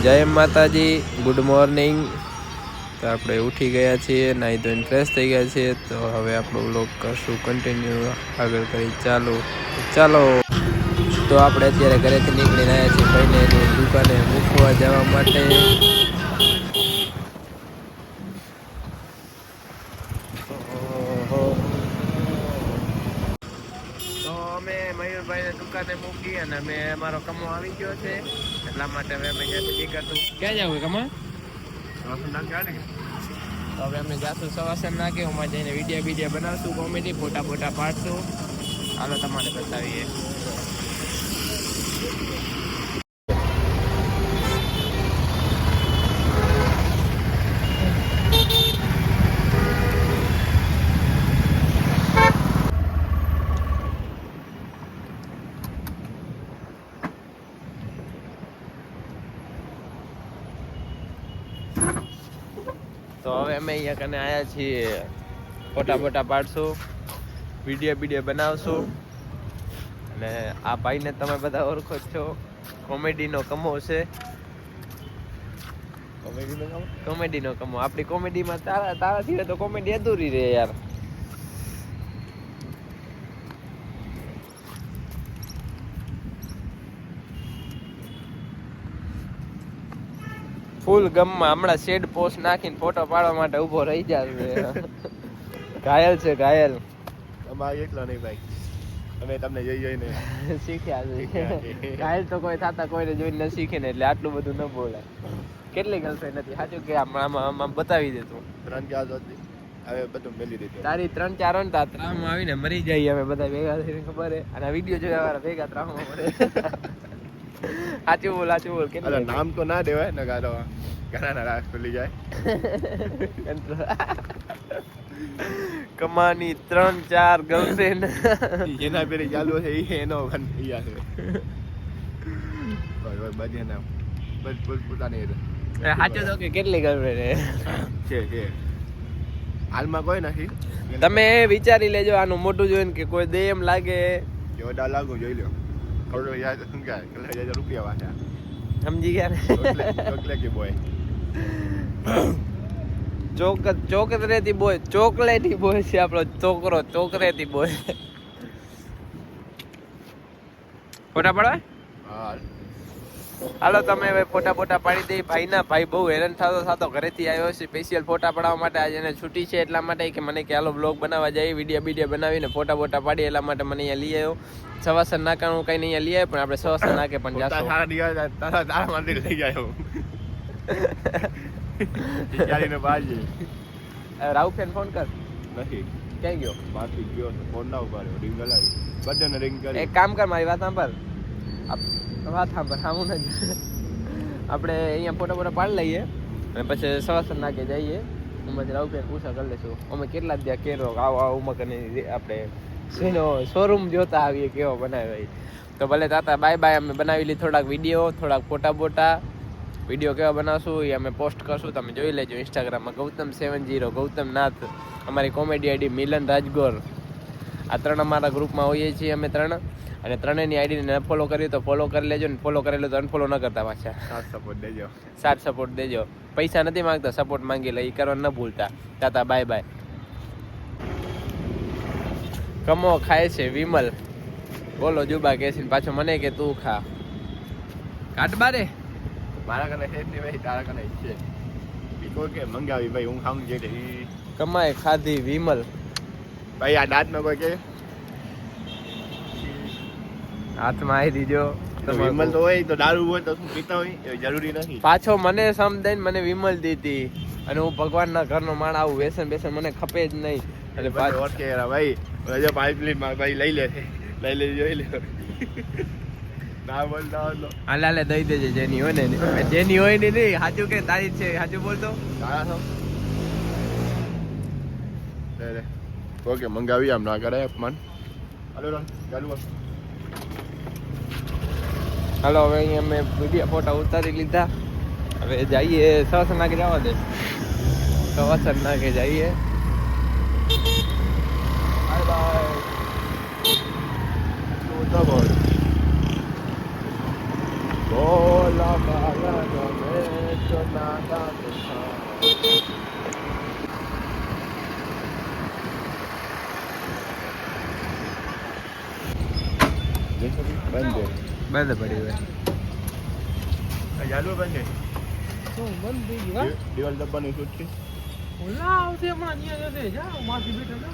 જય માતાજી, good morning. તો આપણે ઉઠી ગયા છીએ, નાહી ધોઈને ફ્રેશ થઈ ગયા છીએ. તો હવે આપણો વ્લોગ કરશું કન્ટિન્યુ, આગળ કરી ચાલો. તો આપણે અત્યારે ઘરેથી નીકળીને આવ્યા છીએ ભાઈને એની દુકાને મૂકવા જવા માટે. તો અમે મયુરભાઈને દુકાને મૂકી અને અમે અમારો કમો આવી ગયો છે, એટલા માટે હવે અમે ત્યાંથી નીકળતું. ક્યાં જવું કમા? તો હવે અમે જાશું સવાસન નાખે, હું જઈને વિડીયો બનાવશું, કોમેડી ફોટા પાડશું. હાલો તમારે બતાવીએ. તો હવે અમે અહીંયા કને આવ્યા છીએ, ફોટા પાડશું, વિડીયો બનાવશું. અને આ ભાઈને તમે બધા ઓળખો છો, કોમેડીનો કમો છે. કોમેડીનો કમો. આપણી કોમેડીમાં તારાથી તો કોમેડી અધૂરી રહે યાર. ફૂલ ગમમાં હમણાં શેડ પોસ્ટ નાખીને ફોટો પાડવા માટે ઊભો રહી જાય. ઘાયલ છે ઘાયલ. અમારે એકલો નહીં ભાઈ, અમે તમને જોઈને શીખ્યા છે. ઘાયલ તો કોઈ થતા કોઈને જોઈને ન શીખે ને, એટલે આટલું બધું ન બોલાય. કેટલી ગર્લફ્રેન્ડ નથી સાચું કે આમાં બતાવી દે તું? 3-4 હતી, હવે બધું મેલી દીધું. તારી 3-4 હતા, 3 આવીને મરી જાય અમે બધા ભેગા થઈને, ખબર હે? અને વિડીયો જોયા વાળા ભેગા 3 મરે. સાચું બોલ કેટલા નામ તો ના દેવાય ને, ગાડો ઘણા રાસ ખુલી જાય. કમાની 3-4 ગર્લફ્રેન્ડ જેના પેલી ચાલુ છે એનો બધે નામ પોતાની સાચું તો કે કેટલી ગર્લફ્રેન્ડ છે હાલમાં કોઈ નથી. તમે વિચારી લેજો આનું મોટું જોઈને કે કોઈ દે એમ લાગે. જોડા લાગુ જોઈ લો, રૂપિયા વાંચ્યા, સમજી ગયા ને? ચોકલેટી બોય, ચોકલેટી બોય છે આપણો છોકરો. ચોકલેટી બોય. ફોટા પાડવા હાલો તમે હવે ફોટા પાડી દઈ. ભાઈ બહુ હેરાન થતો ઘરેથી આવ્યો છે સ્પેશિયલ ફોટા પાડવા માટે. આજે એને છૂટી છે એટલા માટે કે મને કે હાલો બ્લોગ બનાવવા જાય, વિડીયો બનાવીને ફોટા પાડી, એટલા માટે મને અહીંયા લઈ આવ્યો. સવાસન નાકાનું કઈ નહીં લઈ આવ્યો, પણ આપણે સવાસન નાકે પણ જાશું. તારા મંદિર લઈ ગયો. રાઉફેન ફોન કર. નથી ક્યાં ગયો? બાકી ગયો ફોન ના ઉપાડ્યો, રિંગ હલાવી, બધાને રિંગ કરી. એક કામ કર, મારી વાત સાંભળ. સામું નથી. આપણે અહીંયા ફોટા પાડી લઈએ અને પછી સવાસન નાકે જઈએ. હું રાઉફેન પૂછા કરી લઈશું અમે કેટલા ત્યાં કેરો આવો ઉમકને આપણે શોરૂમ જોતા આવીએ કેવો બનાવે. તો ભલે તાતા બાય. અમે બનાવી લઈએ થોડાક વિડીયો, થોડાક ફોટા. વિડીયો કેવા બનાવશું એ અમે પોસ્ટ કરશું, તમે જોઈ લેજો ઇન્સ્ટાગ્રામમાં. ગૌતમ70 ગૌતમ નાથ, અમારી કોમેડી આઈડી મિલન રાજગોર. આ 3 અમારા ગ્રુપમાં હોઈએ છીએ અમે 3, અને 3ની આઈડીને ફોલો કરી તો ફોલો કરી લેજો, ને ફોલો કરેલો તો અનફોલો ન કરતા પાછા. સાથ સપોર્ટ દેજો. પૈસા નથી માંગતા, સપોર્ટ માંગી લે, એ કરવા ન ભૂલતા. તાતા બાય. કમો ખાય છે વિમલ, બોલો જુબા કે છે પાછો મને કે તું ખા. કાટબા રે મારા કને છે ભાઈ, તારા કને છે કોઈ કે મંગાવી ભાઈ, હું ખાઉં જે કમાય ખાધી વિમલ. ભાઈ આ દાંત નો કોઈ કે હાથમાં આવી દીજો. વિમલ તો હોય તો દારૂ હોય તો શું પીતા હોય એ જરૂરી નથી. પાછો મને સમજાઈને મને વિમલ દીધી, અને હું ભગવાનના ઘરનો માણ, આવું વ્યસન મને ખપે જ નહીં. અને ઓકે ભાઈ રજા પાઇપ ભાઈ લઈ લે જોઈ લે. ના બોલતા હાલે દઈ દેજે જેની હોય ને, જેની હોય ને નહીં. સાચું કે તારી છે? સાચું બોલતો તારા છો ઓકે મંગાવી, આમ ના કરાય અપમાન. હાલો ચાલુ. હાલો હવે અહીંયા અમે વિડીયો ફોટા ઉતારી લીધા. હવે જઈએ સવાસન નાકે, જવા દે સવાસન નાકે જઈએ. બાય. બોલા બાલા બંધ બંધ પડી હોય ચાલુ બંધ શું બંધ થઈ ગયું દિવાલ દબાની શૂટ છે ઓલા આવશે હમણાં અહીંયા જશે જા માસી બેઠા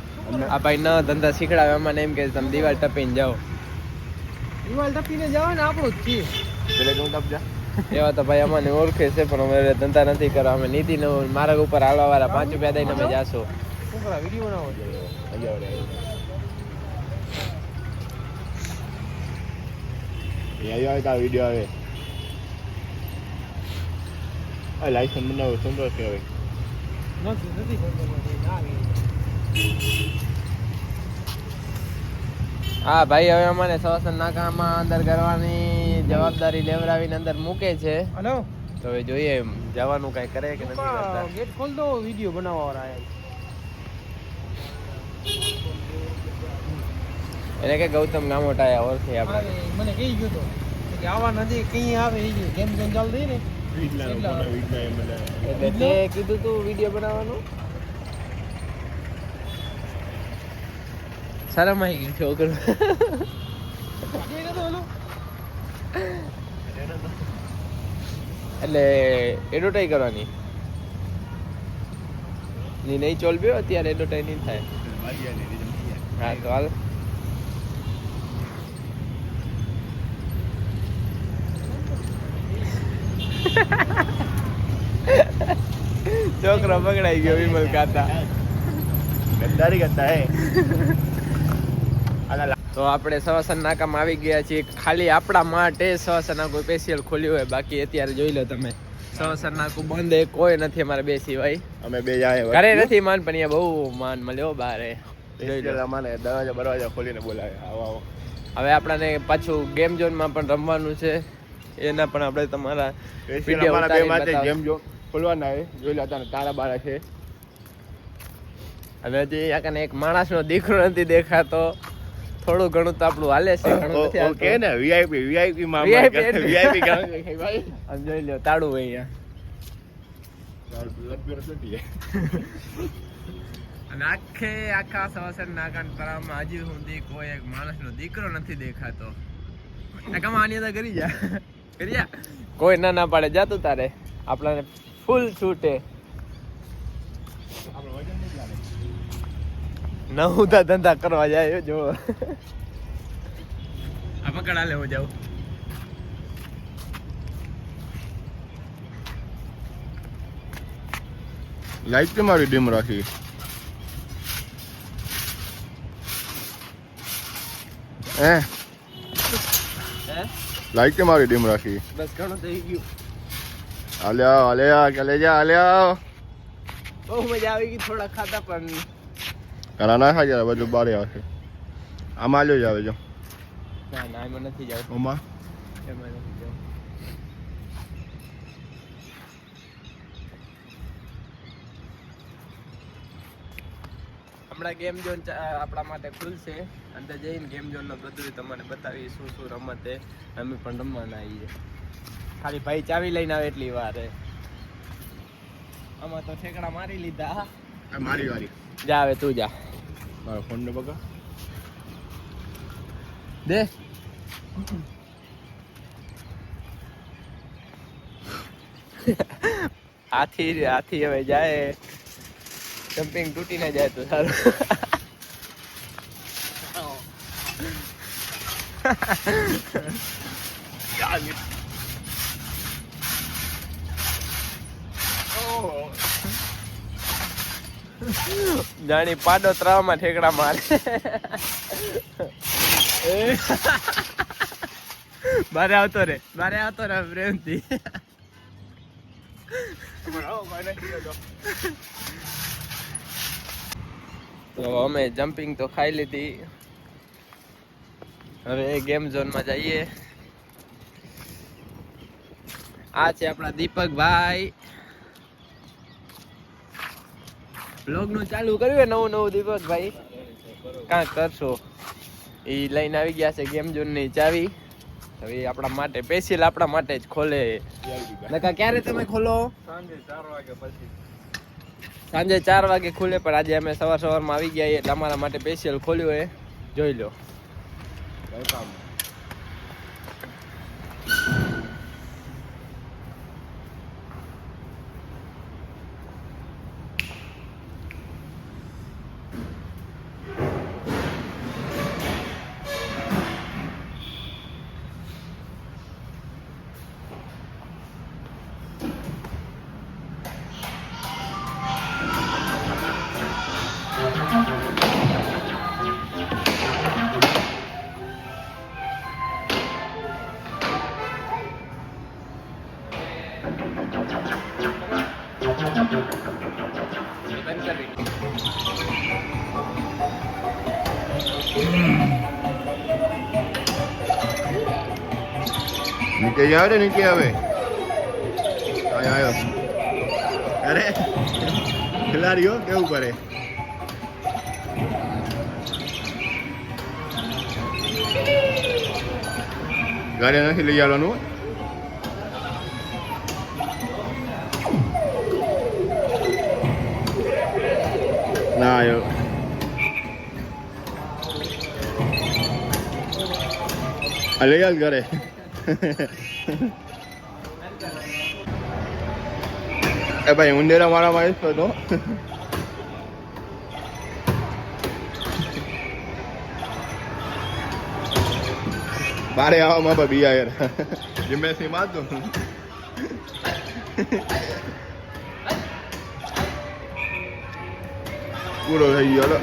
આ ભાઈ ન ધંધા શીખડાવે એમાં એમ કે તમે દિવાલ ટપીને જાઓ દિવાલ ટપીને જવા ને આપણું જ છીએ પેલે તું તપ જા એવા તો ભાઈ અમને ઓળખે છે પણ અમે ધંધા નથી કરવા અમે નીતિનો માર્ગ ઉપર હાલવા વાળા 5 રૂપિયા દઈને અમે જાશું શું કરા વિડીયો બનાવો છે આવે તા વિડીયો આવે આ લાઇસન્સ બનાવો સંતોષ કહેવાય નથી કરતો આવી હા ભાઈ હવે અમને સવાસન નાકામાં અંદર કરવાની જવાબદારી લેવડાવીને અંદર મૂકે છે હલો તો હવે જોઈએ જવાનું કઈ કરે કે નથી કરતા ગેટ ખોલ દો વિડીયો બનાવવા વાળા આયા એને કે ગૌતમ ગામોટાયા ઓળખે આપણે મને કહી ગયો તો કે આવા નથી કઈ આવે એ ગેમ ઝોન ચાલુ થઈ ને એટલે તે કીધું તું વિડીયો બનાવવાનું શરમ આવી ગઈ છોકરો એટલે એડવર્ટાઈ કરવાની ની નહીં ચોલબ્યો અત્યારે એડવર્ટાઈ નહીં થાય હા તો હાલ છોકરો પકડાઈ ગયો વિમલ કાતા ગદ્દારી કરતા હે તો આપણે સવાસન નાકામાં આવી ગયા છીએ ખાલી આપણા માટે સવાસન નાકું સ્પેશિયલ ખોલ્યું હોય બાકી અત્યારે જોઈ લો તમે સવાસન નાકું બંધ કોઈ નથી અમારે બે સિવાય અમે બે જાય ઘરે નથી માન પણ અહીંયા બહુ માન મળ્યો બારે અમારે દરવાજા બરવાજા ખોલીને બોલાવે આવો આવો હવે આપણને પાછું ગેમ ઝોનમાં પણ રમવાનું છે એના પણ આપણે તમારા સ્પેશિયલ અમારા બે માટે ગેમ જો ખોલવાના હે જોઈ લો તારા તારા બારા છે હવે હજી યાકને એક માણસનો દીકરો નથી દેખાતો થોડું ઘણું તો આપણું હાલે છે ઘણું નથી હાલતું. ઓકે ને વીઆઈપી માં VIP વીઆઈપી કામ ભાઈ આમ જોઈ લો તાળું હોય અહીંયા અને આખા સવાસન નાકાન તળાવમાં હજી સુધી કોઈ એક માણસનો દીકરો નથી દેખાતો આની અંદર કરી જા કોઈ ના પાડે જાતું તારે આપણાને ફૂલ છૂટે નવતા ધંધા કરવા જાય જો આ પકડા લેવો જાવ લાઈટ કે મારી ડીમ રાખી હે લાઈટ કે મારી ડીમ રાખી બસ ઘણું થઈ ગયું આલ્યા ચાલે જા આલ્યા બહુ મજા આવી ગઈ થોડા ખાતા પણ ઘણા ના ખાઈ જરા બધું બારે આવશે આમાં આલ્યો જ આવે જો ના ના એમાં નથી જાવ ઓમાં એમાં નથી જાવ હમણાં ગેમ ઝોન આપણા માટે ખુલશે અંદર જઈને ગેમ ઝોનનું બધું તમને બતાવી શું શું રમત અમે પણ રમવાના આવીએ ખાલી ભાઈ ચાવી લઈને આવે એટલી વાર આમાં તો ઠેકડા મારી લીધા મારી વારી જા હવે તું જા મારો ફોન ને બગા દે હાથી હવે જાય જમ્પિંગ તૂટી ના જાય તો સારું જાણી પાડો ત્રાવમાં ઠેકડા મારે બારે આવતો રે પ્રેમથી તો અમે જમ્પિંગ તો ખાઈ લીધી હવે ગેમ ઝોનમાં જઈએ આ છે આપણા દીપકભાઈ બ્લોગ નું ચાલુ કર્યું નવું દીપકભાઈ કાંક કરશો એ લઈને આવી ગયા છે ગેમ ઝોન ની ચાવી હવે એ આપણા માટે સ્પેશિયલ આપણા માટે જ ખોલે. નકા ક્યારે તમે ખોલો? સાંજે 4 વાગે પછી. સાંજે 4 વાગે ખુલે, પણ આજે અમે સવારમાં આવી ગયા એટલે અમારા માટે સ્પેશિયલ ખોલ્યું એ જોઈ લો. વેલકમ. નીચે જાવ ને, નીચે આવે. આવ્યો. અરે ખેલાડીઓ કેવું કરે. ઘરે નથી લઈ આવવાનું. ના આવ્યો. લઈ આવ ઘરે. એ ભાઈ ઉંદેરા મારા માં તો બારે આવવામાં પણ બીયા યાર જીમેસી મારતો પૂરો થઈ ગયો.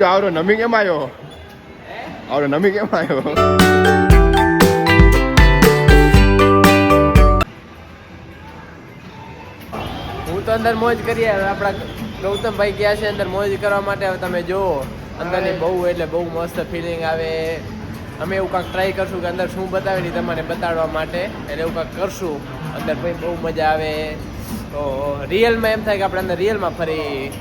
આવરો નમી કેમ આવ્યો? આવરો નમી કેમ આવ્યો? હું તો અંદર મોજ કરીએ. હવે આપણા ગૌતમભાઈ ગયા છે અંદર મોજ કરવા માટે. હવે તમે જુઓ અંદરની બહુ એટલે બહુ મસ્ત ફિલિંગ આવે. અમે એવું કાંઈક ટ્રાય કરશું કે અંદર શું બતાવે ને તમને બતાડવા માટે, એટલે એવું કાંઈક કરશું અંદર. ભાઈ બહુ મજા આવે. તો રિયલમાં એમ થાય કે આપણે અંદર રિયલમાં ફરી.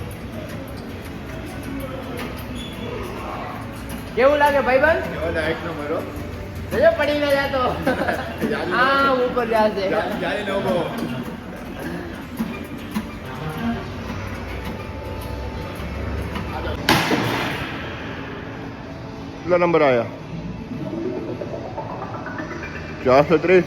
કેવું લાગે ભાઈબંધ? એક નંબર હો. જજો પડી ના જાતો. આ ઉપર જાશે. જાય ન ઉભો. કેટલા નંબર આયા? 430.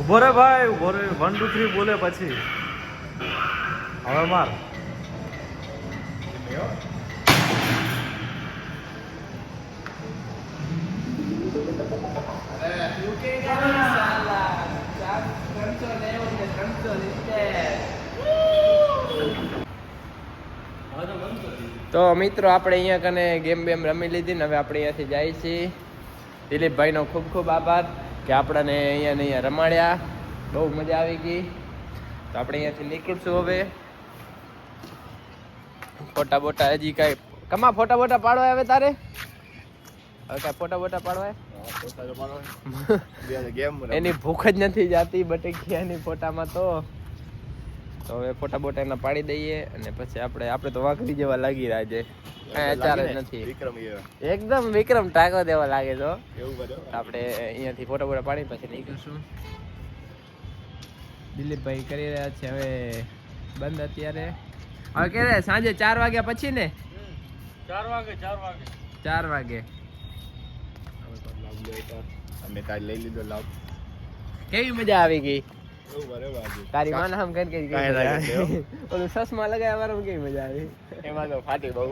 ઉભો રે ભાઈ, ઉભો રે. 1 2 3 બોલે પછી હવે માર. તો મિત્રો આપણે અહીંયા કને ગેમ બેમ રમી લીધી ને હવે આપણે અહીંયાથી જાય છીએ. દિલીપભાઈનો ખૂબ ખૂબ આભાર કે આપણને અહીંયા ને અહીંયા રમાડ્યા. બહુ મજા આવી ગઈ. તો આપણે અહીંયાથી નીકળશું હવે. ફોટા બોટા હજી કાંઈ કમા ફોટા બોટા પાડવા આવે તારે હવે કાંઈ ફોટા બોટા પાડવા ગેમ એની ભૂખ જ નથી જાતી બટેકિયાની ફોટામાં તો હવે ફોટા બોટા એના પાડી દઈએ અને પછી આપણે તો વાકડી જેવા લાગી રહ્યા છે કાંઈ અચાર જ નથી વિક્રમ એકદમ વિક્રમ ટાકો દેવા લાગે તો એવું બધું આપણે અહીંયાથી ફોટા બોટા પાડી પછી નીકળશું દિલીપભાઈ કરી રહ્યા છે હવે બંધ અત્યારે હવે કે સાંજે 4 વાગ્યા પછી ને 4 વાગે અમે કાલ લઈ લીધો લાવ કેવી મજા આવી ગઈ એવું બરાબર તારી માન હમ કરીને કાંઈ લાગે ઓલું ચશ્મા લગાવ્યા વાળામાં કેવી મજા આવી એમાં તો ફાટી બહુ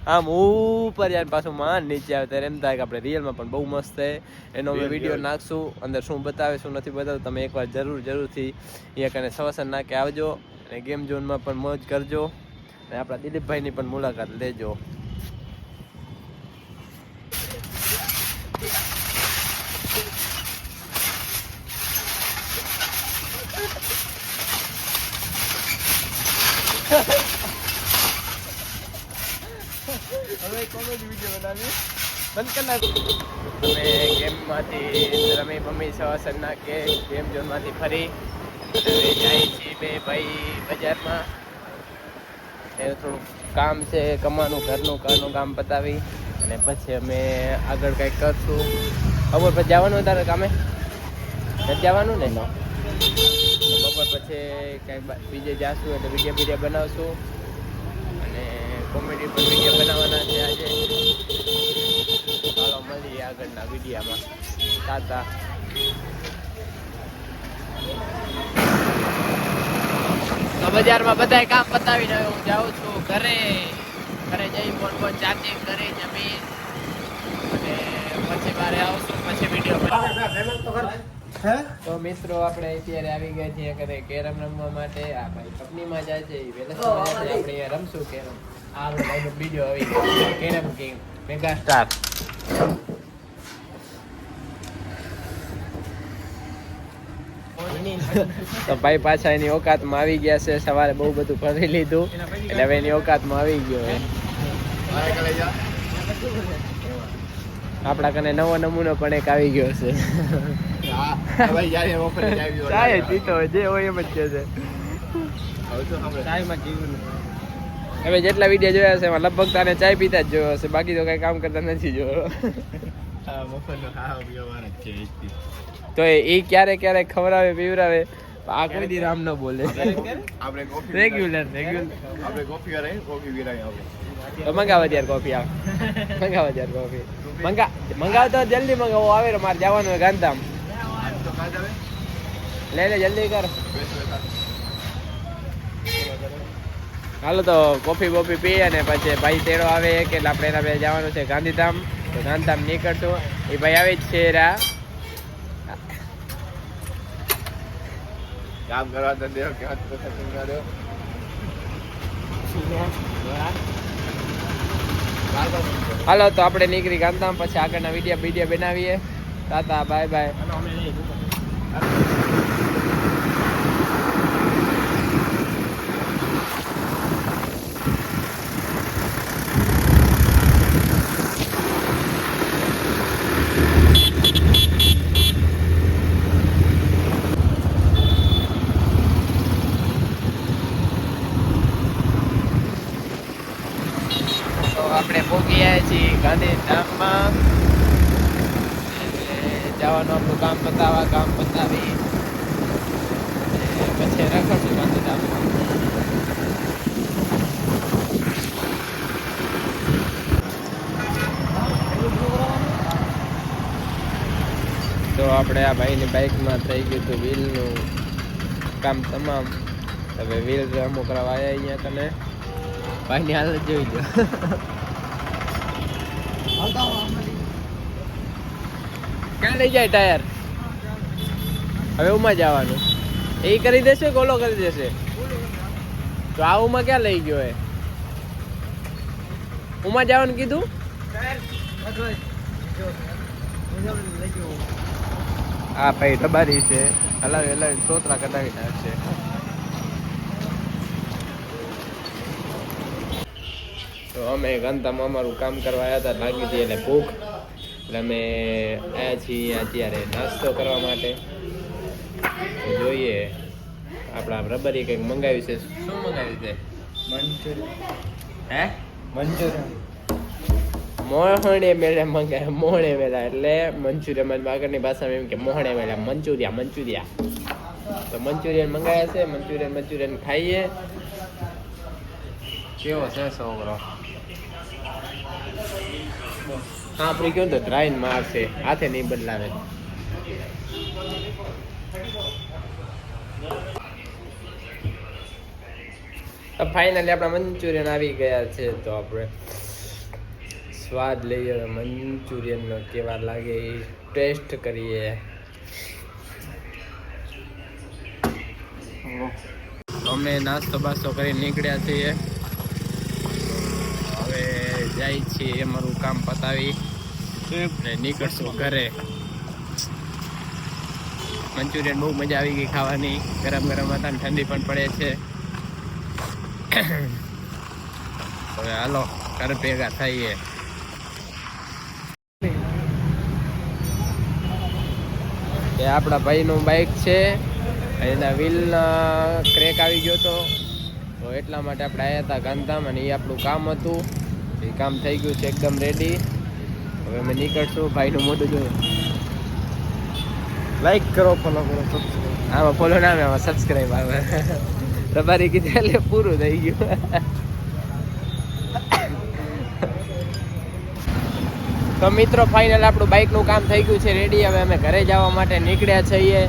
આમ ઉપર જાય પાછું માન નીચે આવે ત્યારે એમ થાય કે આપણે રિયલમાં પણ બહુ મસ્ત છે એનો અમે વિડીયો નાખશું અંદર શું બતાવે શું નથી બતાવતું તમે એકવાર જરૂરથી અહીંયા કને સવાસન નાખે આવજો અને ગેમ ઝોનમાં પણ મોજ કરજો અને આપણા દિલીપભાઈની પણ મુલાકાત લેજો હવે કોમેડી વિડીયો બનાવી બંધ કરી નાખો અમે ગેમમાંથી રમી મમ્મી સવાસન નાખે ગેમ ઝોનમાંથી ફરી હવે જાય છીએ બે ભાઈ બજારમાં એ થોડુંક કામ છે કમાનું ઘરનું કામ પતાવી અને પછી અમે આગળ કંઈક કરશું બપોર પછી જવાનું તારે કામે નથી જવાનું ને બપોર પછી કંઈક બીજે જાશું એટલે વિડીયો બનાવશું અને કોમેડી પર વિડીયો બનાવવાના છે આજે ચાલો મળીએ આગળના વિડીયામાં તાતા તો બજારમાં બધાય કામ પતાવીને હું જાઉં છું ઘરે જઈ ફોન ચાર્જિંગ કરી જમીન અને પછી બારે આવશું પછી વિડીયો તો મિત્રો આપણે અત્યારે આવી ગયા છીએ ઘરે કેરમ રમવા માટે આ ભાઈ કંપનીમાં જાય છે આપણે અહીંયા રમશું કેરમ આ વિડીયો આવી ગયો કેરમ કિંગ મેગા સ્ટાર તો ભાઈ પાછા એની ઓકાતમાં આવી ગયા છે સવારે બહુ બધું ભરી લીધું એટલે હવે એની ઓકાતમાં આવી ગયો આપણા કને નવો નમૂનો પણ એક આવી ગયો છે ચાય પીતો હોય જે હોય એમ જ કે છે હવે જેટલા વિડીયો જોયા છે એમાં લગભગ તારે ચાય પીતા જ જોયો હશે બાકી તો કઈ કામ કરતા નથી જોયો તો એ ક્યારેક ખવડાવે પીવડાવે આ કોઈ દી રામ ન બોલે રેગ્યુલર તો મંગાવો ત્યારે કોફી મંગાવ તો જલ્દી મંગાવો આવે મારે જવાનું હોય ગાંધીધામ લે જલ્દી કર હાલો તો કોફી બોફી પી અને પછી ભાઈ તેડો આવે કે આપણે એના બે જવાનું છે ગાંધીધામ તો ગાંધીધામ નીકળશું એ ભાઈ આવે જ છે કામ કરવા તો દેવ કે હાલો તો આપણે નીકળી ગાંધીધામ પછી આગળના વિડીયો બનાવીએ તાતા બાય બાય આપણે પહોંચી આવ્યા છીએ ગાંધીધામમાં જવાનું આપણું કામ પતાવી પછી રખડશું ગાંધીધામમાં તો આપણે આ ભાઈની બાઇકમાં થઈ ગયું હતું વ્હીલનું કામ તમામ હવે વ્હીલ અમુક આવ્યા અહીંયા કને ભાઈની હાલત જોઈ લો ક્યાં લઈ જાય ટાયર હવે ઉમાં જવાનું એ કરી દેશે કે ઓલો કરી દેશે તો આ ઉમાં ક્યાં લઈ ગયો એ ઉમાં જવાનું કીધું આ ભાઈ ડબારી છે હલાવી સોતરા કઢાવી નાખશે તો અમે ગંતામાં અમારું કામ કરવા આવ્યા હતા, લાગી હતી એટલે ભૂખ, એટલે અમે આવ્યા છીએ અત્યારે નાસ્તો કરવા માટે. તો જોઈએ આપણા રબરી કંઈક મંગાવ્યું છે. શું મંગાવ્યું છે? મંચુરિયન. હે? મંચુરિયન મોહણે મેળા મંગાવ્યા. મોહણે મેળા એટલે મંચુરિયન આગળની ભાષામાં એમ કે મોહણે મેળા મંચુરિયા. તો મંચુરિયન મંગાવ્યા છે. મંચુરિયન ખાઈએ. કેવો છે છોકરો? હા આપણે કહ્યું તો ડ્રાઈન મારશે, હાથે નહીં બદલાવે. ફાઇનલી આપણા મંચુરિયન આવી ગયા છે. તો આપણે સ્વાદ લઈએ મંચુરિયનનો, કેવા લાગે એ ટેસ્ટ કરીએ. અમે નાસ્તો બાસ્તો કરી નીકળ્યા છીએ. હવે જાય છીએ અમારું કામ પતાવી ને નીકળશું ઘરે. મંચુરિયન બહુ મજા આવી ગઈ ખાવાની. ગરમ ગરમ હતા ને ઠંડી પણ પડે છે. હવે હાલો ઘર ભેગા થઈએ. એ આપણા ભાઈનું બાઇક છે, એના વ્હીલ ક્રેક આવી ગયો હતો, તો એટલા માટે આપણે આવ્યા હતા ગાંધીધામ, અને એ આપણું કામ હતું. એ કામ થઈ ગયું છે એકદમ રેડી. હવે અમે નીકળશું. ભાઈનું મોઢું જોયું. લાઈક કરો, ફોલો કરો, સબસ્ક્રાઈબ. આમાં ફોલો ના આવે, આમાં સબસ્ક્રાઈબ આવે. તમારી કીધું એટલે પૂરું થઈ ગયું. તો મિત્રો ફાઇનલ આપણું બાઇકનું કામ થઈ ગયું છે રેડી. હવે અમે ઘરે જવા માટે નીકળ્યા છીએ.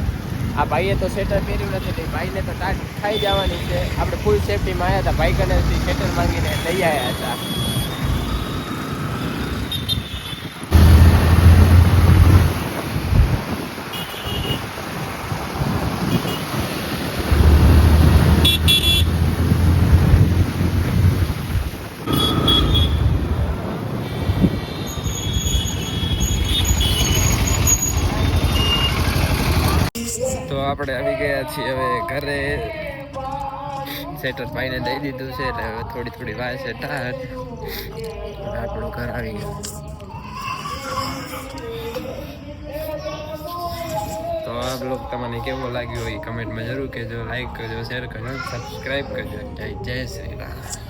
આ ભાઈએ તો સ્વેટર પહેર્યું નથી, ભાઈને તો ટાટ ખાઈ જવાની છે. આપણે ફૂલ સેફટીમાં આવ્યા હતા. ભાઈ કનેથી સ્વેટર માંગીને લઈ આવ્યા હતા. તો આપણે આવી ગયા છીએ હવે ઘરે. સેટર ભાઈને દઈ દીધું છે એટલે હવે થોડી વાર છે ટાટ. આપણું ઘર આવી ગયું. તો આ બ્લોગ તમને કેવો લાગ્યો એ કમેન્ટમાં જરૂર કહેજો. લાઈક કરજો, શેર કરજો, સબસ્ક્રાઈબ કરજો. જય શ્રી રામ.